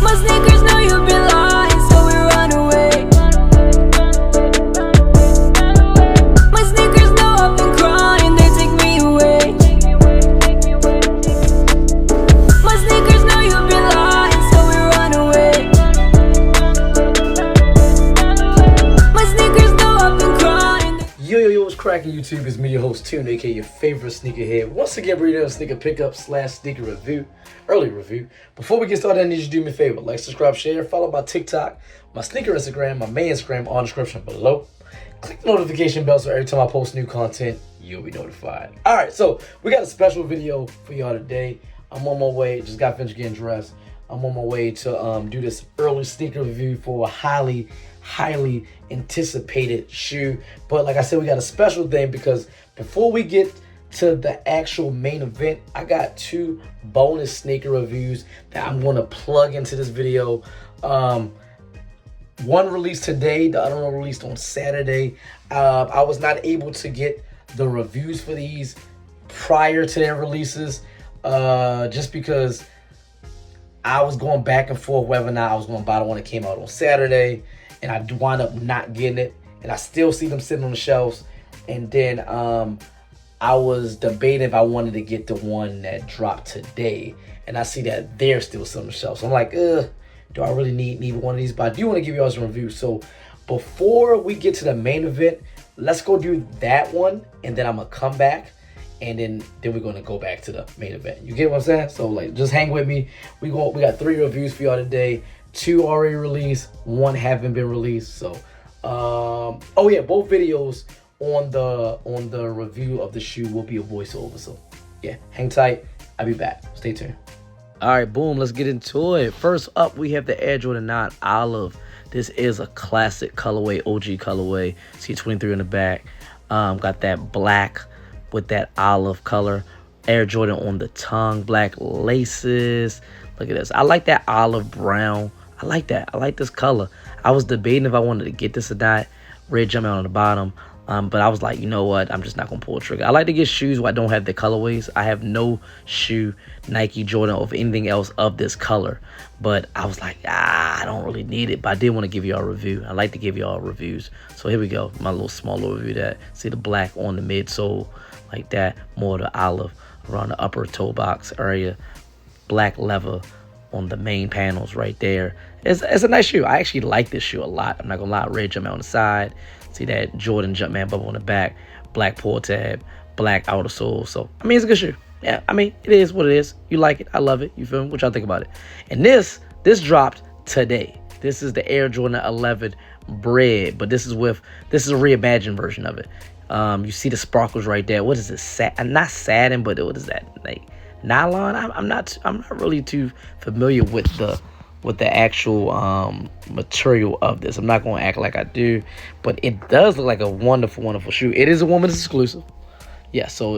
My sneakers know you've been lying, so we run away. My sneakers know I've been crying, they take me away. My sneakers know you've been lying, so we run away. My sneakers know I've been crying. Yo, what's cracking YouTube? It's me, your host, Tune, aka your favorite sneakerhead. Once again, bringing a sneaker pickup / sneaker review, early review. Before we get started, I need you to do me a favor. Like, subscribe, share, follow my TikTok, my sneaker Instagram, my main Instagram, all in the description below. Click the notification bell so every time I post new content, you'll be notified. Alright, so we got a special video for y'all today. I'm on my way, just got finished getting dressed. I'm on my way to do this early sneaker review for a highly anticipated shoe. But like I said, we got a special thing because before we get to the actual main event, I got 2 bonus sneaker reviews that I'm going to plug into this video. One released today, the other one released on Saturday. I was not able to get the reviews for these prior to their releases just because I was going back and forth whether or not I was going to buy the one that came out on Saturday, and I wound up not getting it, and I still see them sitting on the shelves. And then I was debating if I wanted to get the one that dropped today, and I see that they're still sitting on the shelves. So I'm like, do I really need one of these? But I do want to give you all some reviews. So before we get to the main event, let's go do that one, and then I'm gonna come back, and then we're gonna go back to the main event. You get what I'm saying? So like, just hang with me. We got 3 reviews for y'all today. 2 already released, 1 haven't been released. So oh yeah, both videos on the review of the shoe will be a voiceover. So yeah, hang tight. I'll be back. Stay tuned. All right, boom, let's get into it. First up, we have the Air Jordan 9 Olive. This is a classic colorway, OG colorway. See 23 in the back. Got that black with that olive color. Air Jordan on the tongue, black laces. Look at this. I like that olive brown. I like that. I like this color. I was debating if I wanted to get this or not. Red Jumpman on the bottom. But I was like, you know what? I'm just not going to pull a trigger. I like to get shoes where I don't have the colorways. I have no shoe, Nike, Jordan, or anything else of this color. But I was like, I don't really need it. But I did want to give you all a review. I like to give you all reviews. So here we go. My small little review that. See the black on the midsole like that. More of the olive around the upper toe box area. Black leather on the main panels right there. It's a nice shoe. I actually like this shoe a lot. I'm not gonna lie. Red Jumpman on the side. See that Jordan Jumpman bubble on the back. Black pull tab. Black outer sole. So I mean, it's a good shoe. Yeah, I mean, it is what it is. You like it. I love it. You feel me? What y'all think about it? And this dropped today. This is the Air Jordan 11 Bread, but this is a reimagined version of it. You see the sparkles right there. What is this? Not satin, but what is that? Like nylon? I'm not really too familiar with the actual material of this. I'm not going to act like I do, but it does look like a wonderful shoe. It is a woman's exclusive. Yeah, so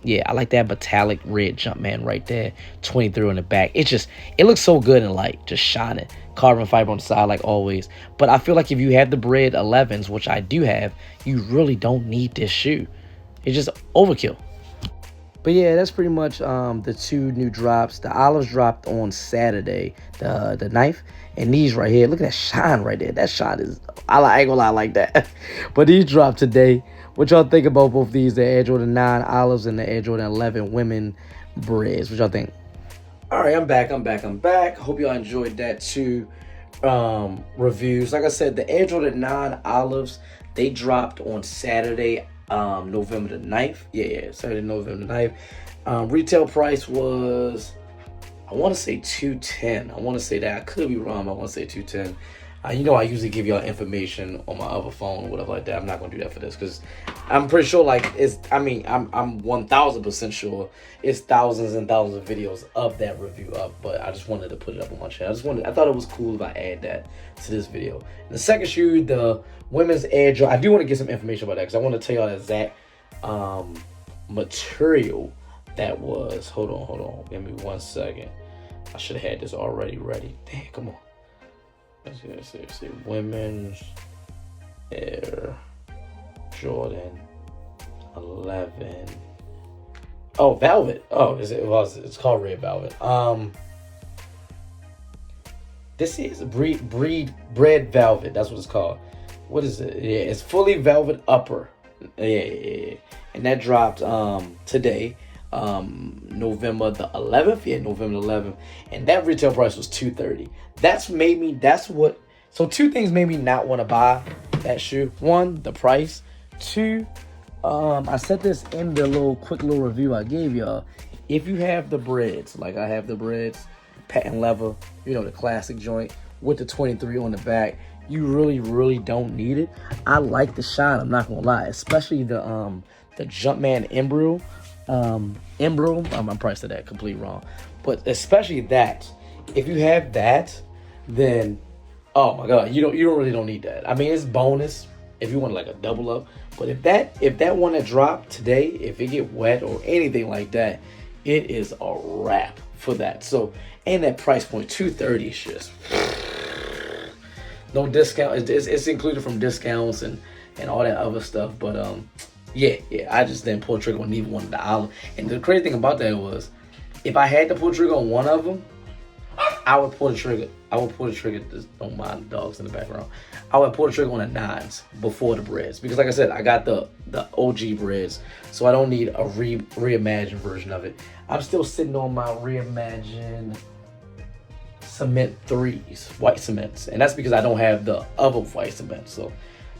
yeah, I like that metallic red Jumpman right there. 23 on the back. It looks so good and light, just shining. Carbon fiber on the side like always. But I feel like if you have the Bread 11s, which I do have, you really don't need this shoe. It's just overkill. But yeah, that's pretty much the 2 new drops. The olives dropped on Saturday, the 9th. And these right here, look at that shine right there. That shine is, I ain't gonna lie, I like that. But these dropped today. What y'all think about both these, the Air Jordan 9 olives and the Air Jordan 11 women breads? What y'all think? All right, I'm back. Hope y'all enjoyed that 2 reviews. Like I said, the Air Jordan 9 olives, they dropped on Saturday, November the 9th. Yeah, Saturday, November the 9th. Retail price was, I want to say $210. I want to say that. I could be wrong. I want to say $210. You know, I usually give y'all information on my other phone or whatever like that. I'm not gonna do that for this because I'm pretty sure, like, I'm 1000% sure it's thousands and thousands of videos of that review up. But I just wanted to put it up on my channel. I thought it was cool if I add that to this video. And the second shoe, the women's Air Jordan. I do want to get some information about that because I want to tell y'all the exact material that was. Hold on. Give me 1 second. I should have had this already ready. Damn, come on. Let's see. Women's Air Jordan 11. Oh, velvet. Oh, it's called red velvet. This is bread velvet. That's what it's called. What is it? Yeah, it's fully velvet upper. Yeah. And that dropped today, November the 11th. Yeah, November 11th. And that retail price was $230. So two things made me not want to buy that shoe. One, the price. Two, I said this in the quick little review I gave y'all. If you have the breads, like I have the breads, patent leather, the classic joint with the 23 on the back, you really don't need it. I like the shine, I'm not gonna lie, especially the Jumpman Embryo. I'm probably said that completely wrong, but especially that. If you have that, then oh my god, you don't need that. I mean, it's bonus if you want like a double up, but if that one that dropped today, if it get wet or anything like that, it is a wrap for that. So, and that price point, $230 is just no discount. It's included from discounts and all that other stuff. But yeah, I just didn't pull the trigger on neither one of the olive. And the crazy thing about that was, if I had to pull the trigger on one of them, I would pull the trigger. Just don't mind the dogs in the background. I would pull the trigger on the 9s before the breads, because like I said, I got the OG breads, so I don't need a reimagined version of it. I'm still sitting on my reimagined cement 3s, white cements, and that's because I don't have the other white cements. So,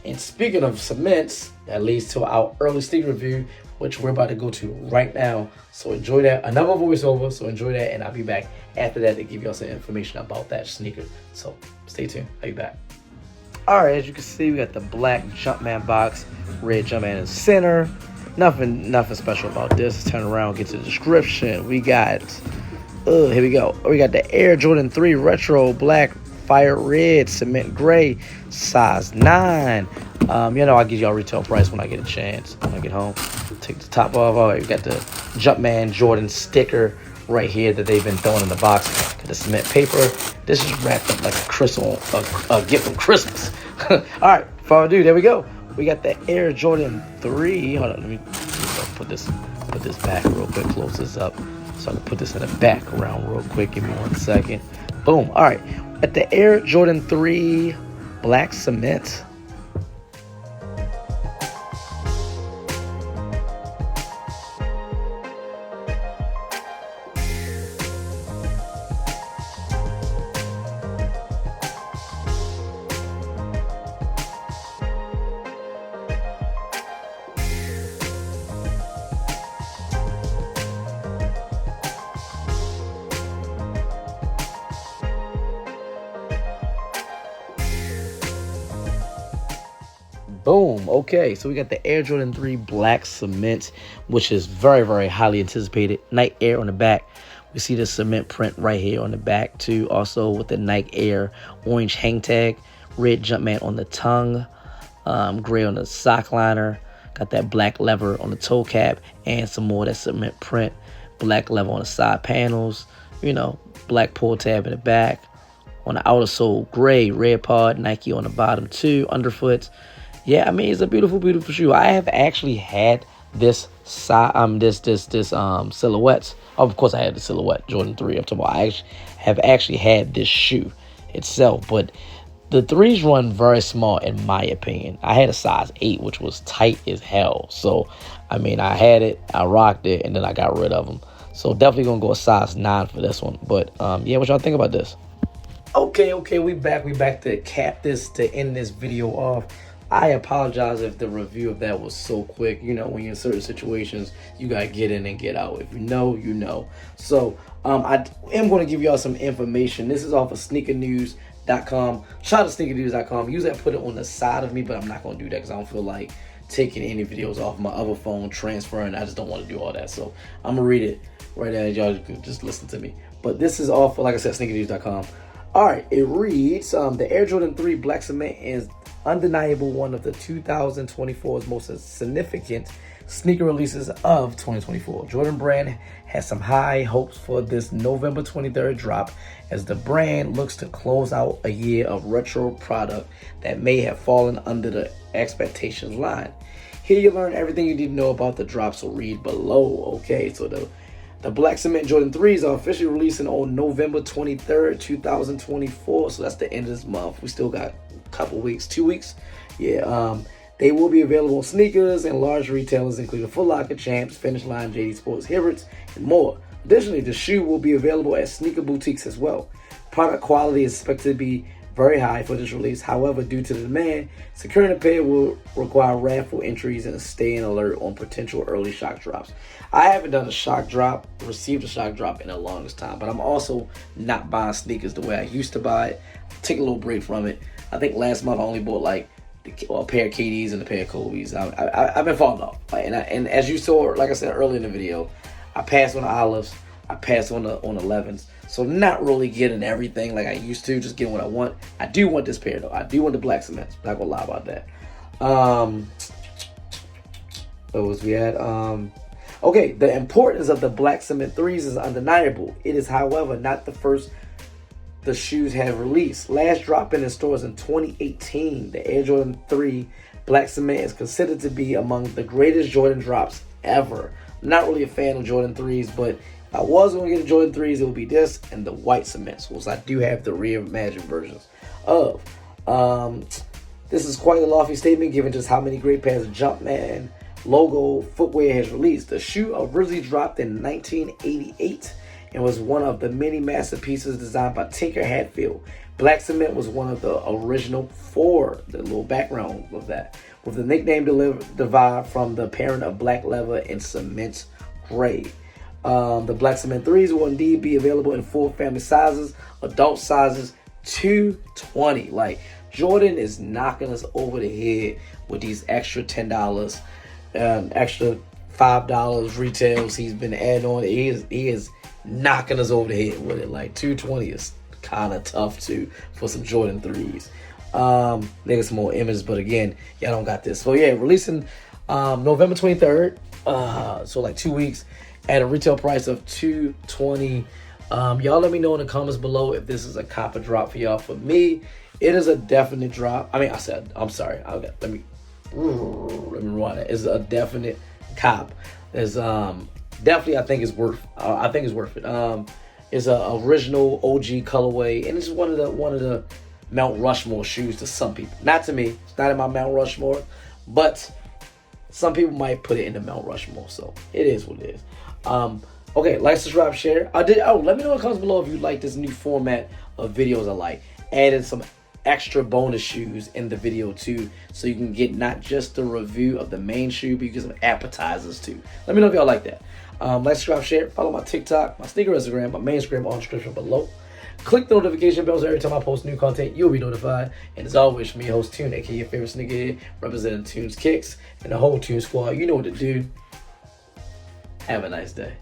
and speaking of cements, that leads to our early sneaker review, which we're about to go to right now. So enjoy that. Another voiceover, so enjoy that, and I'll be back after that to give y'all some information about that sneaker. So stay tuned. I'll be back. All right, as you can see, we got the black Jumpman box, red Jumpman in the center. Nothing special about this. Let's turn around, get to the description. We got, here we go. We got the Air Jordan 3 Retro Black Fire Red Cement Gray, size 9. I'll give y'all retail price when I get a chance. When I get home, take the top off. All right, we got the Jumpman Jordan sticker right here that they've been throwing in the box. Got the cement paper. This is wrapped up like a gift from Christmas. All right, further ado, there we go. We got the Air Jordan 3. Hold on, let me put this back real quick. Close this up so I can put this in the background real quick. Give me 1 second. Boom. All right, at the Air Jordan 3 Black Cement. Boom. Okay, so we got the Air Jordan 3 Black Cement, which is very highly anticipated. Nike Air on the back. We see the cement print right here on the back too. Also with the Nike Air orange hang tag. Red Jumpman on the tongue. Gray on the sock liner. Got that black leather on the toe cap. And some more of that cement print. Black leather on the side panels. Black pull tab in the back. On the outer sole, gray. Red pod. Nike on the bottom too. Underfoot. Yeah, I mean, it's a beautiful shoe. I have actually had this silhouette. Of course, I had the silhouette Jordan 3 up to I have actually had this shoe itself, but the 3s run very small in my opinion. I had a size 8, which was tight as hell. So, I mean, I had it, I rocked it, and then I got rid of them. So definitely gonna go a size 9 for this one. But yeah, what y'all think about this? Okay, we back to cap this, to end this video off. I apologize if the review of that was so quick. When you're in certain situations, you gotta get in and get out. If you know, you know. So I am going to give y'all some information. This is off of sneakernews.com. Shout out to sneakernews.com. Usually I put it on the side of me, but I'm not going to do that because I don't feel like taking any videos off my other phone, transferring. I just don't want to do all that. So I'm going to read it right now. Y'all can just listen to me. But this is off, like I said, sneakernews.com. All right, it reads, the Air Jordan 3 Black Cement is undeniable one of the 2024's most significant sneaker releases of 2024. Jordan brand has some high hopes for this November 23rd drop, as the brand looks to close out a year of retro product that may have fallen under the expectations line. Here you learn everything you need to know about the drop, so read below. Okay, so The Black Cement Jordan 3s are officially releasing on November 23rd, 2024. So that's the end of this month. We still got a couple weeks, 2 weeks. Yeah, they will be available on sneakers and large retailers including Foot Locker, Champs, Finish Line, JD Sports, Hibberts, and more. Additionally, the shoe will be available at sneaker boutiques as well. Product quality is expected to be very high for this release. However, due to the demand, securing a pair will require raffle entries and staying alert on potential early shock drops. I haven't done a shock drop, received a shock drop in the longest time, but I'm also not buying sneakers the way I used to buy it. Take a little break from it. I think last month I only bought like a pair of KDs and a pair of Kobe's. I've been falling off. And as you saw, like I said earlier in the video, I passed on the Olives. I passed on the 11s. So not really getting everything like I used to, just getting what I want. I do want this pair though. I do want the Black Cements. Not gonna lie about that. What was we at? Okay, the importance of the Black Cement 3s is undeniable. It is, however, not the first the shoes have released. Last dropping in stores in 2018, the Air Jordan 3 Black Cement is considered to be among the greatest Jordan drops ever. I'm not really a fan of Jordan 3s, but if I was going to get a Jordan 3s, it would be this and the white cements, which I do have the reimagined versions of. This is quite a lofty statement given just how many great pairs of Jumpman logo footwear has released. The shoe originally dropped in 1988 and was one of the many masterpieces designed by Tinker Hatfield. Black Cement was one of the original 4, the little background of that, with the nickname derived from the parent of black leather and cement gray. The Black Cement 3s will indeed be available in 4 family sizes, adult sizes 220. Like, Jordan is knocking us over the head with these extra $10, extra $5 retails he's been adding on. He is knocking us over the head with it. Like, 220 is kind of tough too for some Jordan 3s. They got some more images, but again, y'all don't got this. So yeah, releasing November 23rd. So like 2 weeks at a retail price of $220. Y'all let me know in the comments below if this is a copper drop for y'all. For me, it is a definite drop. I mean, I'm sorry. Let me rewind that. It's a definite cop. There's definitely I think it's worth it. It's a original OG colorway, and it's one of the Mount Rushmore shoes to some people. Not to me. It's not in my Mount Rushmore, but some people might put it in the Mount Rushmore. So it is what it is. Okay, like, subscribe, share. Let me know in the comments below if you like this new format of videos. I like added some extra bonus shoes in the video too, so you can get not just the review of the main shoe, but you get some appetizers too. Let me know if y'all like that. Like, subscribe, share, follow my TikTok, my sneaker Instagram, my main Instagram on the description below. Click the notification bell so every time I post new content, you'll be notified. And as always, me, host Tune, aka your favorite sneakerhead, representing Tune's Kicks and the whole Tune squad. You know what to do. Have a nice day.